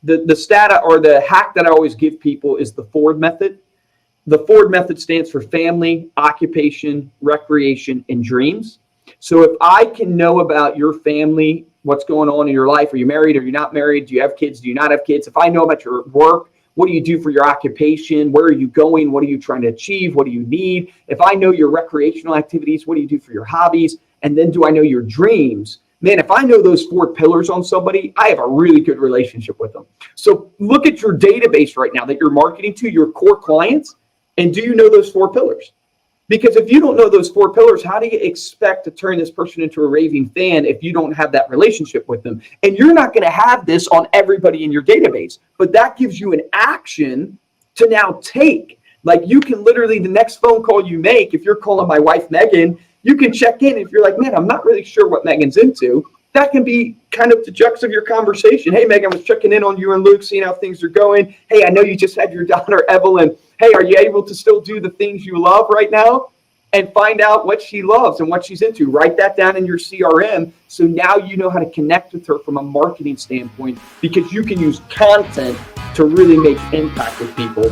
the stat or the hack that I always give people is the Ford method. The Ford method stands for family, occupation, recreation, and dreams. So if I can know about your family, what's going on in your life, are you married, are you not married, do you have kids, do you not have kids? If I know about your work, what do you do for your occupation? Where are you going? What are you trying to achieve? What do you need? If I know your recreational activities, what do you do for your hobbies? And then do I know your dreams? Man, if I know those 4 pillars on somebody, I have a really good relationship with them. So look at your database right now that you're marketing to, your core clients, and do you know those 4 pillars? Because if you don't know those 4 pillars, how do you expect to turn this person into a raving fan if you don't have that relationship with them? And you're not going to have this on everybody in your database, but that gives you an action to now take. Like you can literally, the next phone call you make, if you're calling my wife, Megan, you can check in. If you're like, man, I'm not really sure what Megan's into, that can be kind of the crux of your conversation. Hey, Megan, I was checking in on you and Luke, seeing how things are going. Hey, I know you just had your daughter, Evelyn. Hey, are you able to still do the things you love right now? And find out what she loves and what she's into. Write that down in your CRM. So now you know how to connect with her from a marketing standpoint, because you can use content to really make impact with people.